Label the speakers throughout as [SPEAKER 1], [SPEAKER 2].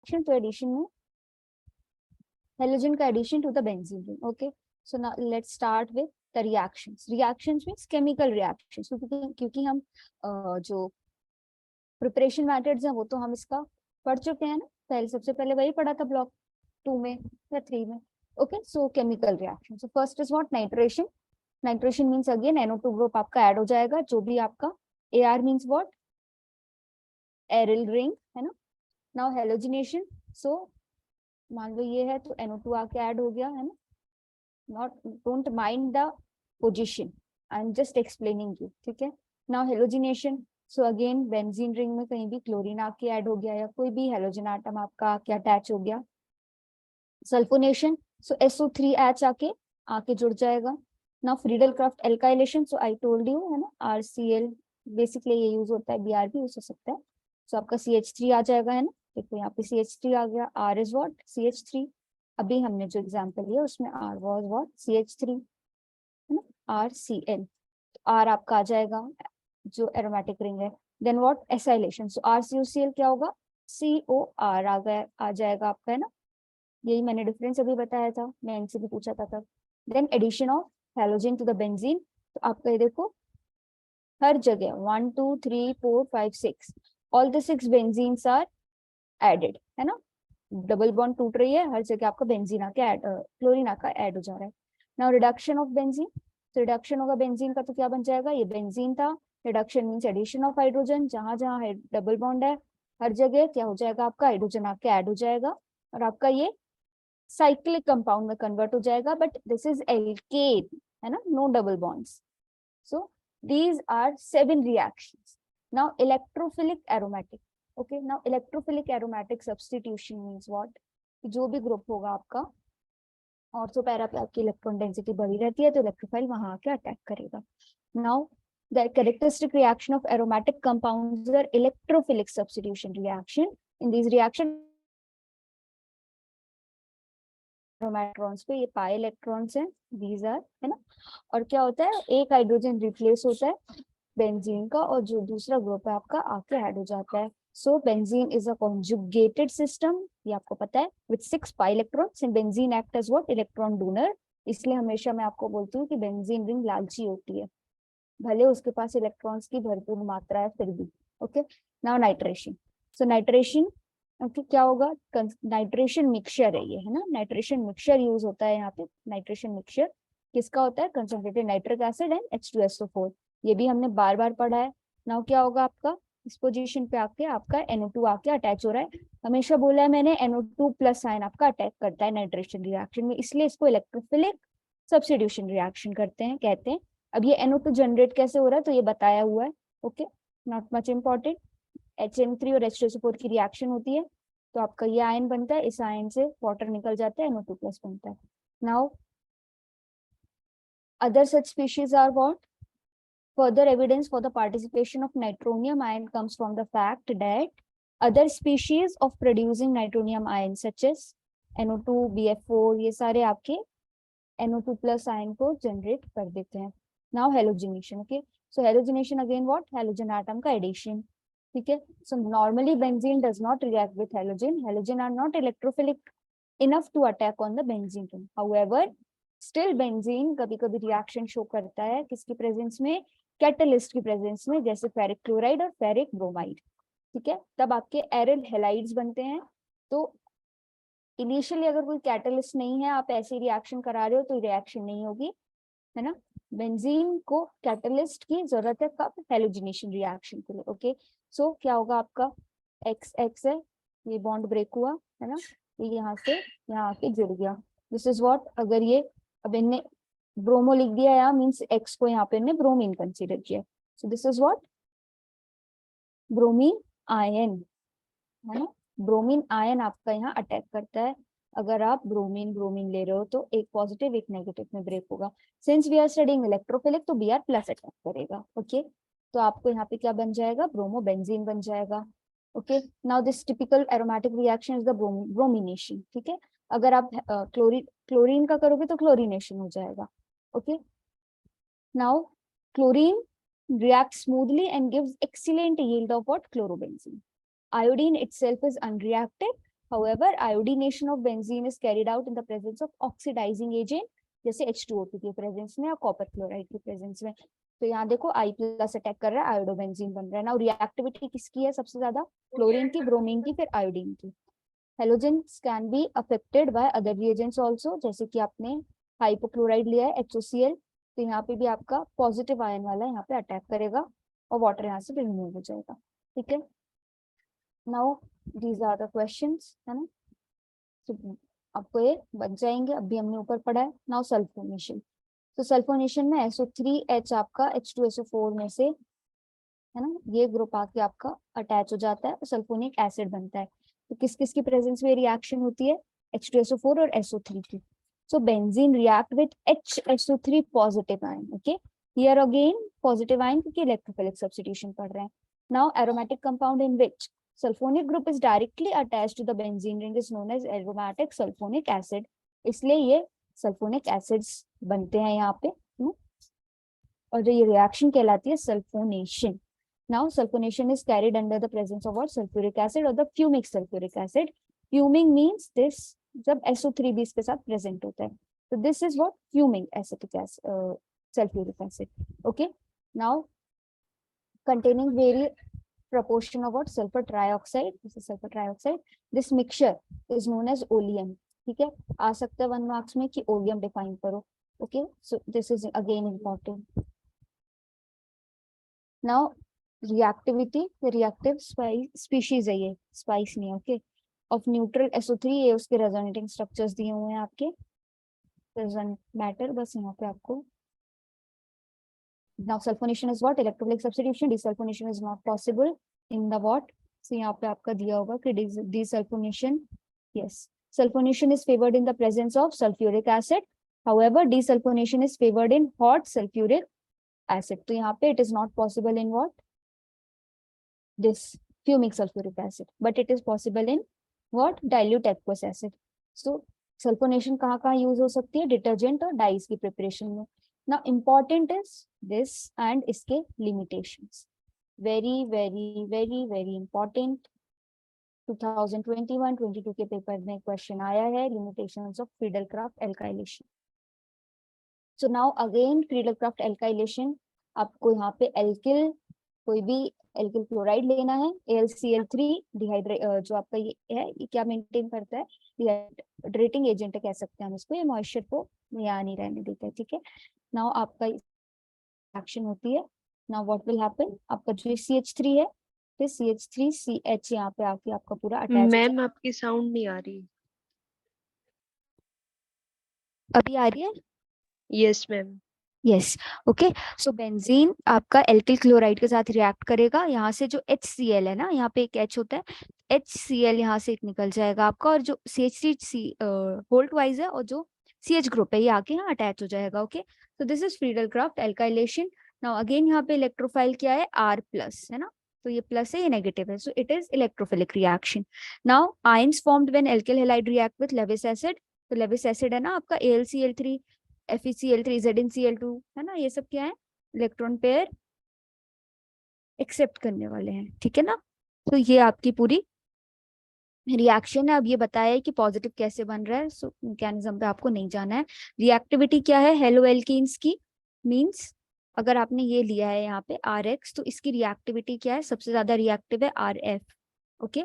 [SPEAKER 1] Reaction तो addition में halogen का addition to the benzene ring. Okay, so now let's start with the reactions. Reactions means chemical reactions, क्योंकि हम जो preparation methods हैं वो तो हम इसका पढ़ चुके हैं ना. पहले सबसे पहले वही पढ़ा था ब्लॉक 2 में या 3 में. Okay, so chemical reaction. So first is what? Nitration. Nitration means again NO2 group आपका ऐड हो जाएगा, जो भी आपका AR means what? Aryl ring है ना. Now halogenation. सो मान लो ये है तो NO2 आके ऐड हो गया है ना. Not, don't mind the position, I am just explaining you. ठीक है. Now halogenation. So again benzene ring में कहीं भी क्लोरीन आके ऐड हो गया या कोई भी हेलोजन आटम आपका आके अटैच हो गया. सल्फोनेशन. सो SO3H आके आके जुड़ जाएगा. Now Friedel craft alkylation. So I told you है ना, RCl बेसिकली ये यूज होता है, Br भी यूज हो सकता है. सो आपका CH3 आ जाएगा है ना. देखो यहाँ पे CH3 आ गया. R is what? CH3. अभी हमने जो एग्जांपल लिया उसमें R वाज व्हाट? CH3 है ना. RCl. R आपका आ जाएगा जो एरोमेटिक रिंग है. Then what? Acylation. So RCOCl क्या होगा? COR आ गया, आ जाएगा आपका है ना. यही मैंने डिफरेंस अभी बताया था, मैं इनसे भी पूछा था तब. Then addition of halogen to the benzene. तो आपका ये देखो हर जगह 1 2 3 4 5 6 all the 6 benzenes are added है ना. डबल बॉन्ड टूट रही है, हर जगह आपका बेंजीन आके ऐड, क्लोरीन आका ऐड हो जा रहा है. Now reduction of benzene. तो रिडक्शन होगा बेंजीन का तो क्या बन जाएगा? ये बेंजीन था. Reduction means addition of hydrogen. जहां जहां डबल बॉन्ड है हर जगह क्या हो जाएगा? आपका हाइड्रोजन आके ऐड हो जाएगा और आपका ये साइक्लिक कंपाउंड में कन्वर्ट हो जाएगा. बट दिस इज एल्केन है ना, no double bonds. So these are 7 reactions. Now electrophilic aromatic. Okay, now electrophilic aromatic substitution means what? जो भी ग्रुप होगा आपका ऑर्थो पैरा पे आपकी इलेक्ट्रॉन डेंसिटी बढ़ी रहती है तो इलेक्ट्रोफाइल वहां आके अटैक करेगा. Now the characteristic reaction of aromatic compounds are electrophilic substitution reaction. In these reaction electrons पे ये पाई इलेक्ट्रॉन्स हैं, these are है ना. और क्या होता है? एक हाइड्रोजन रिप्लेस होता है बेंजीन का और जो दूसरा ग्रुप है आपका आके ऐड हो जाता है. So benzene is a conjugated system, ये आपको पता है, with 6 pi electrons and benzene act as what? Electron donor. इसलिए हमेशा मैं आपको बोलती हूँ कि बेंजीन रिंग लालची होती है, भले उसके पास इलेक्ट्रॉन्स की भरपूर मात्रा है फिर भी. Okay, now nitration. So nitration okay क्या होगा? नाइट्रेशन मिक्सचर है ये है ना. नाइट्रेशन मिक्सचर यूज होता है यहाँ पे. नाइट्रेशन मिक्सचर किसका होता है? Concentrated nitric acid and H2SO4. ये भी हमने बार बार पढ़ा है. नाउ क्या होगा आपका? इस पोजीशन पे आके आपका NO2 आके अटैच हो रहा है. हमेशा बोला है मैंने NO2 प्लस आयन आपका अटैक करता है नाइट्रेशन रिएक्शन में, इसलिए इसको इलेक्ट्रोफिलिक सब्स्टिट्यूशन रिएक्शन करते हैं कहते हैं. अब ये NO2 जनरेट कैसे हो रहा है तो ये बताया हुआ है. Okay, not much important. HM3 और H2SO4 की रिएक्शन होती है तो आपका ये आयन बनता है, इस आयन से वाटर निकल जाता है, NO2 प्लस बनता है. Now other such species are what? Further evidence for the participation of nitronium ion comes from the fact that other species of producing nitronium ion such as NO2, BF4 ये सारे आपके NO2 plus ion को generate कर देते हैं. Now halogenation. Okay, so halogenation again what? Halogen atom का addition. ठीक है. So normally benzene does not react with halogen. Halogen are not electrophilic enough to attack on the benzene ring. However, still benzene कभी कभी reaction show करता है किसकी presence में? Catalyst की प्रेजेंस में, जैसे फेरिक क्लोराइड और फेरिक ब्रोमाइड. ठीक है, तब आपके एरिल हेलाइड्स बनते हैं. तो इनिशियली अगर कोई कैटलिस्ट नहीं है, आप ऐसे रिएक्शन करा रहे हो तो रिएक्शन नहीं होगी है ना. बेंजीन को कैटलिस्ट की जरूरत है कब? हेलोजिनेशन रिएक्शन के लिए. ओके, सो क्या होगा आपका? XX है, ये बॉन्ड ब्रेक हुआ है ना, ये यहाँ से यहाँ आके जुड़ गया. This is what? अगर ये अब इनने ब्रोमो लिख दिया यहाँ मीन्स X को यहाँ पे इनने ब्रोमीन कंसीडर किया. सो this is what? Bromine ion है ना. ब्रोमीन आयन आपका यहाँ अटैक करता है. अगर आप ब्रोमीन ब्रोमीन ले रहे हो तो एक पॉजिटिव एक नेगेटिव में ब्रेक होगा. Since we are studying electrophilic तो Br प्लस अटैक करेगा. ओके, तो आपको यहाँ पे क्या बन जाएगा? ब्रोमो बेंजीन बन जाएगा. Okay, now this typical aromatic reaction is the bromination. ठीक है, अगर आप क्लोरीन का करोगे तो क्लोरीनेशन हो जाएगा. Okay, now chlorine reacts smoothly and gives excellent yield of what? Chlorobenzene. Iodine itself is unreactive However, iodination of benzene is carried out in the presence of oxidizing agent जैसे H2O2 के presence में या copper chloride के presence में। तो यहाँ देखो I+ attack कर रहा है, आयोडोबेंजीन बन रहा है ना। रिएक्टिविटी किसकी है सबसे ज्यादा? क्लोरीन की, ब्रोमीन की, फिर आयोडीन की। Halogens can be affected by other reagents also, जैसे कि आपने हाइपोक्लोराइड लिया है HOCl, तो यहाँ पे भी आपका पॉजिटिव आयन वाला यहाँ पे अटैक करेगा और वाटर यहाँ से रिमूव हो जाएगा। ठीक है, now these are the questions, है ना। तो आपको ये बच जाएंगे, अभी हमने ऊपर पढ़ा है। Now sulphonation. तो सल्फोनेशन में SO3H आपका H2SO4 में से, है ना, ये ग्रुप आके आपका अटैच हो जाता है और सल्फोनिक एसिड बनता है। तो किस किस की प्रेजेंस में रिएक्शन होती है? H2SO4 और SO3 की। सो benzene react with HSO3 positive ion. Okay, here again positive ion क्योंकि इलेक्ट्रोफिलिक सब्स्टिट्यूशन पढ़ रहे हैं। Now aromatic compound in which sulfonic group is directly attached to the benzene ring is known as aromatic sulfonic acid। इसलिए ये sulphonic acids बनते हैं यहाँ पे, और जो ये रिएक्शन कहलाती है sulphonation. Now sulphonation is carried under the presence of what? Sulphuric acid और the fumic sulphuric acid. Fuming means this, जब SO3 भी इसके साथ प्रेजेंट होता है, तो this is what? Fuming acetic acid, sulphuric acid. Okay, now containing very proportion of what? Sulfur trioxide. This is sulfur trioxide. This mixture is known as oleum। ठीक है, आ सकता है 1 मार्क्स में कि oleum डिफाइन करो। Okay, so this is again important. Now reactivity, reactive species है ये, spice नहीं है। ओके, ऑफ न्यूट्रल SO3, ये उसके रेजोनेटिंग स्ट्रक्चर्स दिए हुए हैं आपके, डजंट मैटर, बस यहाँ पे आपको। Now sulfonation is what? Electrolytic substitution. Desulfonation is not possible in the what? So यहाँ पे आपका दिया होगा कि desulfonation, yes, sulfonation is favored in the presence of sulfuric acid. However, desulfonation is favored in hot sulfuric acid. तो यहाँ पे it is not possible in what? This fumic sulfuric acid, but it is possible in what? Dilute aqueous acid. So sulfonation कहाँ कहाँ use हो सकती है? Detergent और dies की प्रिपरेशन में। Now important is this and इसके limitations, very very very very important। 2021-22 के पेपर में क्वेश्चन आया है, limitations of Friedel-Crafts alkylation। So now again Friedel-Crafts alkylation, आपको यहाँ पे एल्किल, कोई भी एल्किल क्लोराइड लेना है, AlCl3 डिहाइड्रेट, जो आपका ये है, ये क्या मेंटेन करता है? डिहाइड्रेटिंग एजेंट कह सकते हैं हम इसको, ये मॉइस्चर को यहाँ नहीं रहने देता है। ठीक है, नाउ आपका एक्शन होती है। Now what will happen? आपका जो CH3 है, फिर CH3CH यहाँ पे आके आपका पूरा अटैच।
[SPEAKER 2] मैम आपकी साउंड नहीं आ रही।
[SPEAKER 1] अभी आ रही है?
[SPEAKER 2] Yes ma'am.
[SPEAKER 1] Yes, okay. सो बेंजीन आपका एल्किल क्लोराइड के साथ रिएक्ट करेगा, यहाँ से जो HCl है ना, यहाँ पे एक H होता है, HCl यहाँ से निकल जाएगा आपका, और जो CH3 होल्ट वाइज है, और जो CH ग्रुप है ये आके यहाँ अटैच हो जाएगा। Okay, so this is Friedel-Crafts alkylation। Now again यहाँ पे इलेक्ट्रोफाइल क्या है? R+, है ना, तो ये प्लस है, ये नेगेटिव है, so it is electrophilic reaction। Now ions formed when alkyl halide react with Lewis acid। तो Lewis acid है ना आपका AlCl3, FeCl3, ZnCl2, है ना, ये सब क्या है? इलेक्ट्रॉन पेयर एक्सेप्ट करने वाले हैं। ठीक है ना, तो ये आपकी पूरी रिएक्शन है। अब ये बताया है कि पॉजिटिव कैसे बन रहा है, सो मैकेनिज्म पे आपको नहीं जाना है। रिएक्टिविटी क्या है हेलो एल्कीन्स की? मींस अगर आपने ये लिया है यहाँ पे RX, तो इसकी रिएक्टिविटी क्या है? सबसे ज्यादा रिएक्टिव है RF। ओके,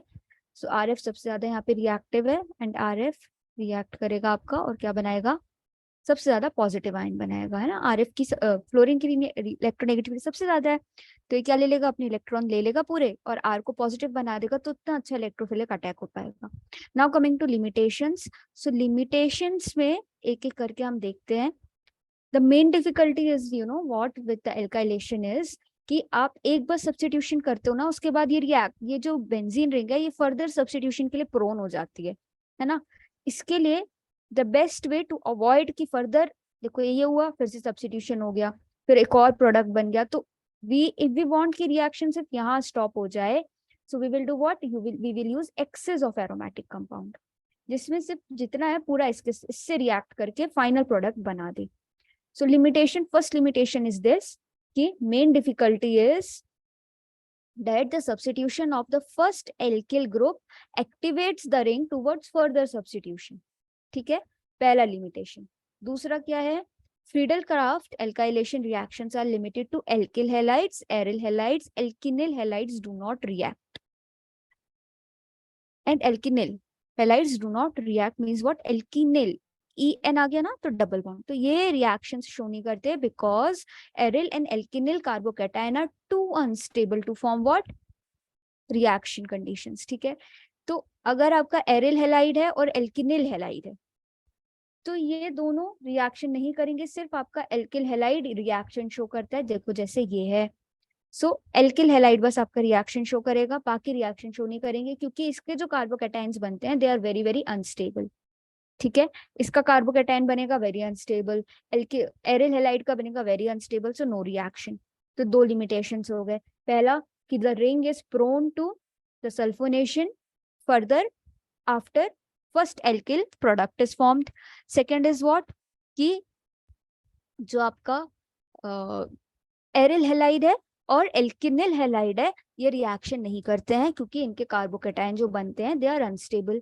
[SPEAKER 1] सो RF सबसे ज्यादा यहाँ पे रिएक्टिव है, एंड RF रिएक्ट करेगा आपका और क्या बनाएगा? सबसे ज्यादा पॉजिटिव आयन बनाएगा, है ना। RF की फ्लोरीन की इलेक्ट्रोनेगेटिविटी सबसे ज्यादा है, तो ये क्या ले लेगा? अपने इलेक्ट्रॉन ले लेगा पूरे और R को पॉजिटिव बना देगा, तो उतना अच्छा इलेक्ट्रोफिलिक अटैक हो पाएगा। Now coming to limitations. So limitations में एक एक करके हम देखते हैं। The main difficulty is you know what with the alkylation is कि आप एक बार सब्स्टिट्यूशन करते हो ना, उसके बाद ये जो बेंजीन रिंग है, ये फर्दर सब्स्टिट्यूशन के लिए प्रोन हो जाती है ना। इसके लिए the best way to avoid कि फर्दर, देखो ये हुआ, फिर से सब्स्टिट्यूशन हो गया, फिर एक और प्रोडक्ट बन गया, तो इफ वी वांट की रिएक्शन सिर्फ यहाँ स्टॉप हो जाए, so we will do what? We will use excess of aromatic compound, जिसमें सिर्फ जितना है पूरा इससे रिएक्ट करके फाइनल प्रोडक्ट बना दे। So limitation, first limitation is this कि main difficulty is that the substitution of the first alkyl group activates the ring towards further substitution. ठीक है, पहला लिमिटेशन. दूसरा क्या है, Friedel-Crafts alkylation reactions are limited to alkyl halides, aryl halides, alkenyl halides do not react. And alkenyl halides do not react means what? Alkenyl en आ गया ना, तो double bond, तो ये रिएक्शंस शो नहीं करते because aryl and alkenyl carbocation are too unstable to form what? Reaction conditions. ठीक है, तो अगर आपका एरिल हेलाइड है और एल्किनिल हेलाइड है तो ये दोनों रिएक्शन नहीं करेंगे, सिर्फ आपका एल्किल हेलाइड रिएक्शन शो करता है. देखो जैसे ये है, सो एल्किल हेलाइड बस आपका रिएक्शन शो करेगा, बाकी रिएक्शन शो नहीं करेंगे क्योंकि इसके जो कार्बोकैटायंस बनते हैं they are very very unstable. ठीक है, इसका कार्बोकैटायन बनेगा वेरी अनस्टेबल, एरिल हेलाइड का बनेगा very unstable, so no reaction. तो दो लिमिटेशंस हो गए. पहला कि the ring is prone to the sulphonation further after first alkyl product is formed. Second is what, कि जो आपका एरिल हेलाइड है और एल्किनिल हेलाइड है ये रिएक्शन नहीं करते हैं क्योंकि इनके कार्बोकैटायन जो बनते हैं दे आर अनस्टेबल.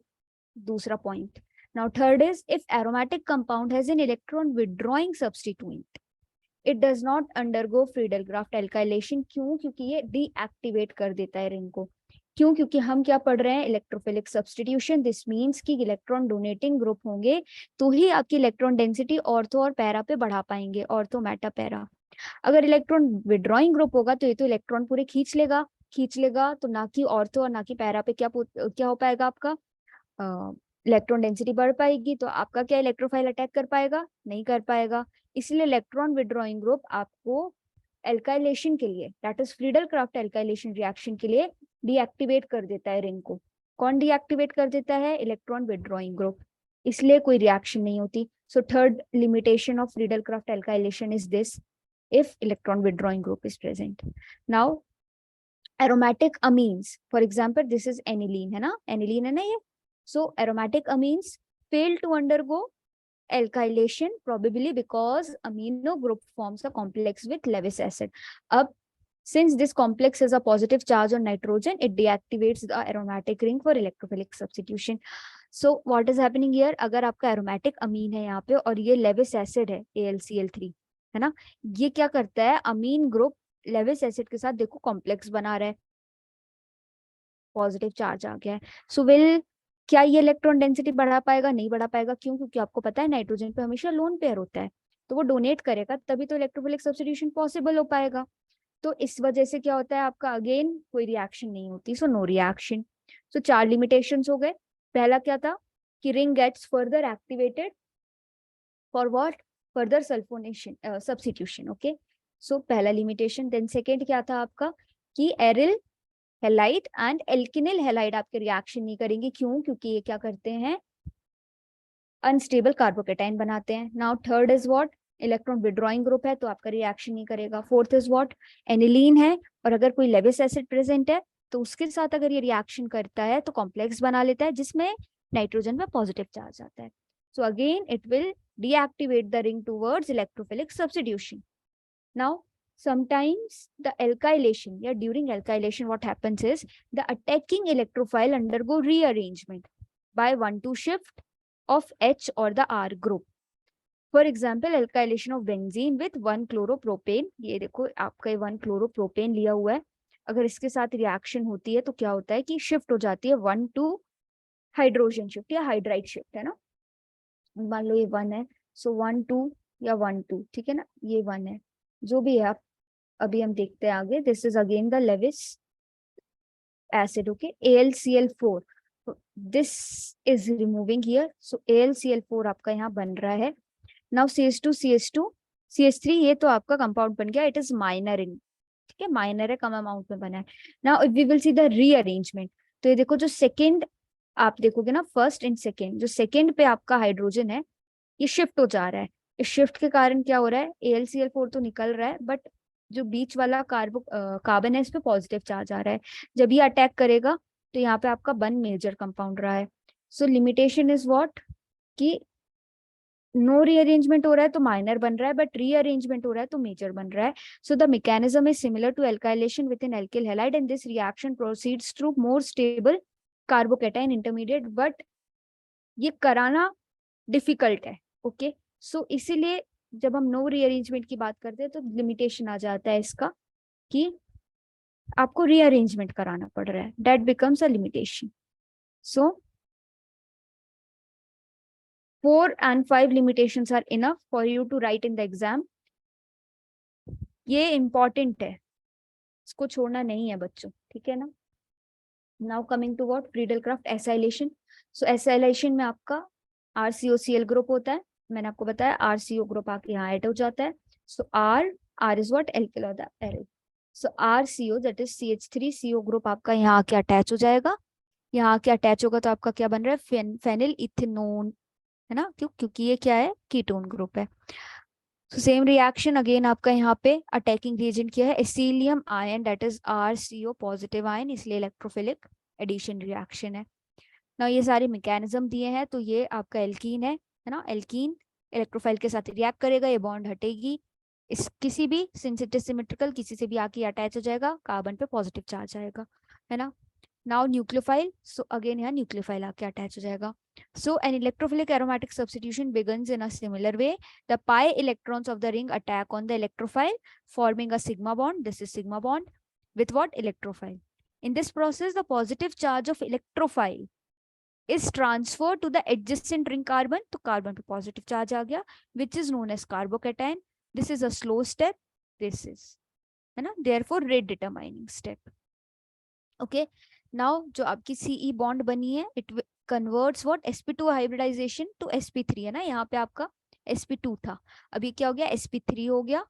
[SPEAKER 1] दूसरा point. Now third is if aromatic compound has an electron withdrawing substituent, it does not undergo Friedel-Crafts alkylation. क्यों? क्योंकि ये डीएक्टिवेट कर देता है रिंग को. क्यों? क्योंकि हम क्या पढ़ रहे हैं? Electrophilic substitution. दिस मीन्स कि इलेक्ट्रॉन डोनेटिंग ग्रुप होंगे तो ही आपकी इलेक्ट्रॉन डेंसिटी ऑर्थो और पैरा पे बढ़ा पाएंगे, ऑर्थो मेटा पैरा. अगर इलेक्ट्रॉन विड्रॉइंग ग्रुप होगा तो ये तो इलेक्ट्रॉन पूरे खींच लेगा तो ना कि ऑर्थो और ना कि पैरा पे क्या हो पाएगा, आपका इलेक्ट्रॉन डेंसिटी बढ़ पाएगी. तो आपका क्या इलेक्ट्रोफाइल अटैक कर पाएगा? नहीं कर पाएगा. इसलिए इलेक्ट्रॉन विड्रॉइंग ग्रुप आपको एल्काइलेशन के लिए, that is Friedel-Crafts alkylation reaction के लिए डीएक्टिवेट कर देता है रिंग को. कौन डीएक्टिवेट कर देता है? Electron withdrawing group. इसलिए कोई रिएक्शन नहीं होती. So third limitation of Friedel-Crafts alkylation is this, if electron withdrawing group is present. Now aromatic amines, for example this is aniline, है ना, aniline है ना ये. So aromatic amines fail to undergo alkylation probably because amino group forms a complex with Lewis acid. अब since this complex has a positive charge on nitrogen, it deactivates the aromatic ring for electrophilic substitution. So what is happening here? अगर आपका aromatic amine है यहाँ पे और ये Lewis acid है AlCl3, है ना, ये क्या करता है? अमीन ग्रुप लेविस एसिड के साथ देखो कॉम्प्लेक्स बना रहा है, पॉजिटिव चार्ज आ गया है. सो विल क्या ये इलेक्ट्रॉन डेंसिटी बढ़ा पाएगा? नहीं बढ़ा पाएगा. क्यों? क्योंकि आपको पता है नाइट्रोजन पे हमेशा लोन पेयर होता है, तो वो डोनेट करेगा तभी तो इलेक्ट्रोफिलिक सब्स्टिट्यूशन पॉसिबल हो पाएगा. तो इस वजह से क्या होता है आपका, अगेन कोई रिएक्शन नहीं होती, सो नो रिएक्शन. सो चार लिमिटेशंस हो गए. पहला क्या था कि ring gets further activated for what? Further sulphonation substitution. Okay, so पहला लिमिटेशन. देन सेकेंड क्या था आपका कि aryl halide and alkenyl halide आपके रिएक्शन नहीं करेंगे. क्यों? क्योंकि ये क्या करते हैं? अनस्टेबल कार्बोकैटायन बनाते हैं. Now third is what? Electron withdrawing group है तो आपका रिएक्शन नहीं करेगा. Fourth is what? एनिलीन है और अगर कोई लेविस एसिड प्रेजेंट है तो उसके साथ अगर ये रिएक्शन करता है तो कॉम्प्लेक्स बना लेता है जिसमें नाइट्रोजन में पॉजिटिव चार्ज आता है. So again it will deactivate the ring towards electrophilic substitution. Now sometimes the alkylation, during alkylation what happens is the attacking electrophile undergo rearrangement by 1,2 shift of H or the R group. For example alkylation of benzene with 1-chloropropane. ये देखो आपका 1-chloropropane लिया हुआ है, अगर इसके साथ reaction होती है तो क्या होता है कि शिफ्ट हो जाती है 1 हाइड्रोजन शिफ्ट या हाइड्राइड शिफ्ट, है ना. मान लो ये 1 है, सो 1 2 या 1 2, ठीक है ना, ये 1 है, जो भी है. आप अभी हम देखते हैं आगे. This is again the Lewis acid. Okay, AlCl4, this is removing here, so AlCl4 आपका यहाँ बन रहा है. नाउ CH2 CH2 CH3, ये तो आपका कंपाउंड बन गया. इट इज माइनर इन, ठीक है, माइनर है, कम अमाउंट में बना है. Now we will see the rearrangement. तो ये देखो जो सेकेंड आप देखोगे ना, फर्स्ट एंड सेकेंड, जो सेकेंड पे आपका हाइड्रोजन है ये शिफ्ट हो जा रहा है. इस शिफ्ट के कारण क्या हो रहा है? AlCl4 तो निकल रहा है बट जो बीच वाला कार्बन है इस पे पॉजिटिव चार्ज आ रहा है. जब ये अटैक करेगा तो यहाँ पे आपका 1 मेजर कंपाउंड रहा है. सो लिमिटेशन इज व्हाट कि नो रीअरेंजमेंट हो रहा है तो माइनर बन रहा है, बट रीअरेंजमेंट हो रहा है तो मेजर बन रहा है. So the mechanism is similar to alkylation with in alkyl halide and this reaction proceeds through more stable carbocation intermediate, but ये कराना डिफिकल्ट है. ओके, सो इसीलिए जब हम नो रीअरेंजमेंट की बात करते हैं तो लिमिटेशन आ जाता है इसका कि आपको रीअरेंजमेंट कराना पड़ रहा है. That becomes a limitation. So 4 and 5 limitations are enough for you to write in the exam. ये इंपॉर्टेंट है, इसको छोड़ना नहीं है बच्चों, ठीक है ना. Now coming to what Friedel Crafts acylation. So acylation में आपका RCOCl ग्रुप होता है. मैंने आपको बताया RCO ग्रुप आके यहाँ ऐड हो जाता है. सो R is what alkyl of the aryl. So RCO that is CH3CO group आपका यहाँ आके अटैच हो जाएगा. यहाँ आके अटैच होगा तो आपका क्या बन रहा है, फेनिल इथेनोन, है ना. क्यों? क्योंकि ये क्या है, कीटोन ग्रुप है. सेम रिएक्शन अगेन आपका यहाँ पे अटैकिंग रिएजेंट किया है acylium ion that is RCO positive ion, इसलिए इलेक्ट्रोफिलिक एडिशन रिएक्शन है ना. ये सारे मैकेनिज्म दिए हैं. तो ये आपका एल्कीन है ना. एल्कीन इलेक्ट्रोफाइल के साथ रिएक्ट करेगा, ये बॉन्ड हटेगी, इस किसी भी सिमेट्रिकल किसी से भी आके अटैच हो जाएगा, कार्बन पे पॉजिटिव चार्ज आएगा, है ना. नाउ न्यूक्लियोफाइल, सो अगेन यहाँ न्यूक्लियोफाइल आके अटैच हो जाएगा. So an electrophilic aromatic substitution begins in a similar way. The pi electrons of the ring attack on the electrophile, forming a sigma bond. This is sigma bond with what? Electrophile. In this process, the positive charge of electrophile is transferred to the adjacent ring carbon. तो carbon पे positive charge आ गया, which is known as carbocation. This is a slow step. This is, है ना. Therefore, rate determining step. Okay. Now जो आपकी CE bond बनी है, it converts what sp2 hybridization to sp3, है ना. यहाँ पे आपका sp2 था, अभी क्या हो गया, sp3 हो गया,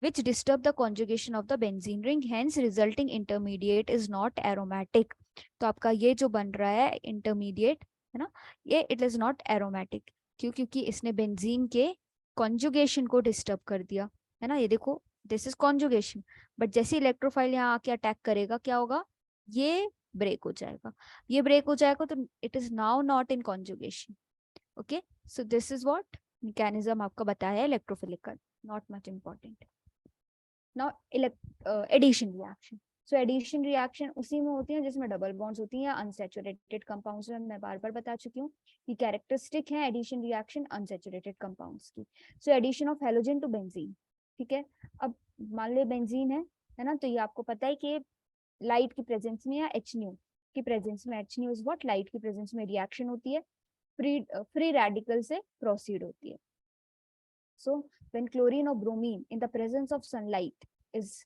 [SPEAKER 1] which disturb the conjugation of the benzene ring, hence resulting intermediate is not aromatic. तो आपका ये जो बन रहा है इंटरमीडिएट, है ना, ये इट इज नॉट एरोमेटिक. क्यों? क्योंकि इसने बेंजीन के कॉन्जुगेशन को डिस्टर्ब कर दिया, है ना. ये देखो, दिस इज कॉन्जुगेशन, बट जैसे इलेक्ट्रोफाइल यहाँ आके अटैक करेगा क्या होगा, ये ब्रेक हो जाएगा. ये ब्रेक हो जाएगा तो it is now not in conjugation. Okay, so this is what mechanism आपका बताया है इलेक्ट्रोफिलिक का, not much important. Now addition reaction. So addition reaction उसी में होती है जिसमें डबल बॉन्ड्स होती हैं, अनसैचुरेटेड कंपाउंड्स में. मैं बार बार बता चुकी हूँ कि कैरेक्टरिस्टिक है एडिशन रिएक्शन अनसैचुरेटेड कंपाउंड्स की. So addition of halogen to benzene, ठीक है. अब मान ले बेंजीन है ना, तो ये आपको पता है कि लाइट की प्रेजेंस में या HNO की प्रेजेंस में, HNO इज व्हाट, लाइट की प्रेजेंस में रिएक्शन होती है, फ्री रेडिकल से प्रोसीड होती है. सो व्हेन क्लोरीन और bromine in the presence of sunlight is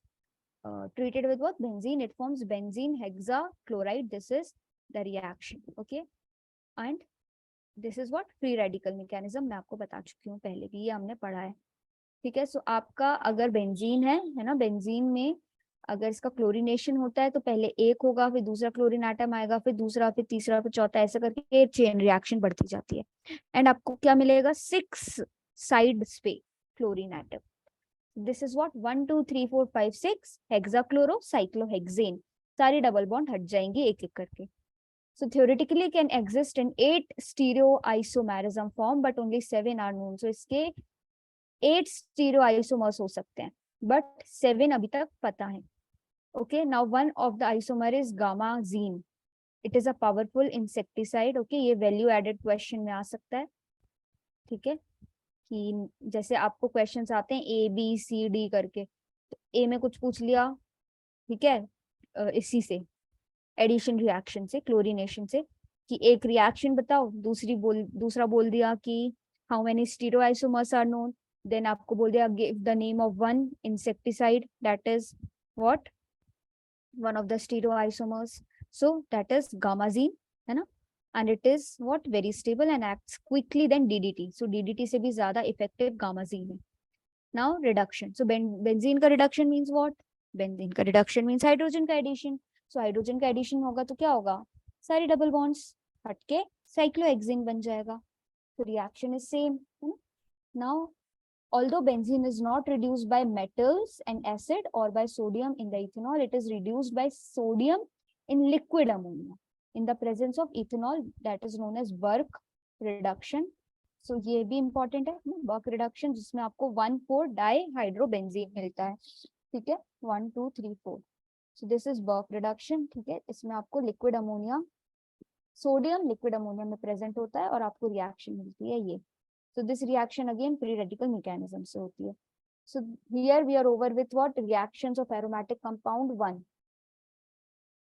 [SPEAKER 1] treated with what, benzene, it forms benzene hexachloride. This is the reaction. Okay, and this is what free radical mechanism. मैं आपको बता चुकी हूँ पहले भी, ये हमने पढ़ा है, ठीक है. सो आपका अगर बेंजीन है ना, बेंजीन में अगर इसका क्लोरीनेशन होता है तो पहले एक होगा, फिर दूसरा क्लोरीन एटम आएगा, फिर दूसरा, फिर तीसरा, फिर चौथा, ऐसे करके चेन रिएक्शन बढ़ती जाती है. एंड आपको क्या मिलेगा, 6 साइड्स पे chlorine atom. This is what 1 2 3 4 5 6 hexachloro cyclohexane. सारी डबल बॉन्ड हट जाएंगी एक एक करके. So theoretically can exist in 8 stereoisomerism form, but only 7 are known. So इसके 8 stereoisomers हो सकते हैं, but 7 अभी तक पता है. Okay, now one of the isomer is gamazine. It is a powerful insecticide. Okay, ये value added question में आ सकता है, ठीक है. कि जैसे आपको क्वेश्चंस आते हैं ABCD करके, तो A में कुछ पूछ लिया, ठीक है, इसी से एडिशन रिएक्शन से, क्लोरीनेशन से, कि एक रिएक्शन बताओ, दूसरा बोल दिया कि how many stereoisomers are known, then आपको बोल दिया give the name of one insecticide that is what, one of the stereoisomers, so that is gammexane, है ना. and it is what, very stable and acts quickly than DDT. so DDT से भी ज्यादा effective गामाजीन है. now reduction. so benzene का reduction means what, benzene का reduction means hydrogen का addition. So hydrogen का एडिशन होगा तो क्या होगा, सारी डबल बॉन्ड्स हट के साइक्लोहेक्सेन बन जाएगा. तो रिएक्शन इज सेम, है ना. Now although benzene is not reduced by metals and acid or by sodium in the ethanol, it is reduced by sodium in liquid ammonia in the presence of ethanol, that is known as Burke reduction. सो ये भी important है, Barq reduction, जिसमें आपको 1,4 die हाइड्रोबेंजीन मिलता है, ठीक है, 1 2 3 4। So this is Birch reduction, ठीक है। इसमें आपको liquid ammonia, sodium liquid ammonia में प्रेजेंट होता है और आपको रिएक्शन मिलती है ये। So this reaction again free radical mechanism से होती है। So here we are over with what, reactions of aromatic compound 1।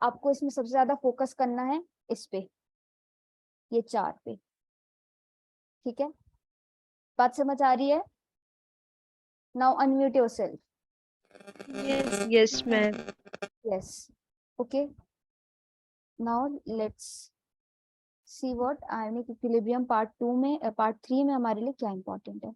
[SPEAKER 1] आपको इसमें सबसे ज्यादा फोकस करना है इस पे, ये 4 पे, ठीक है। बात समझ आ रही है? Now unmute yourself.
[SPEAKER 2] Yes, ma'am.
[SPEAKER 1] Yes, okay. Now let's see what ionic equilibrium part 2 में, पार्ट 3 में हमारे लिए क्या इंपॉर्टेंट है।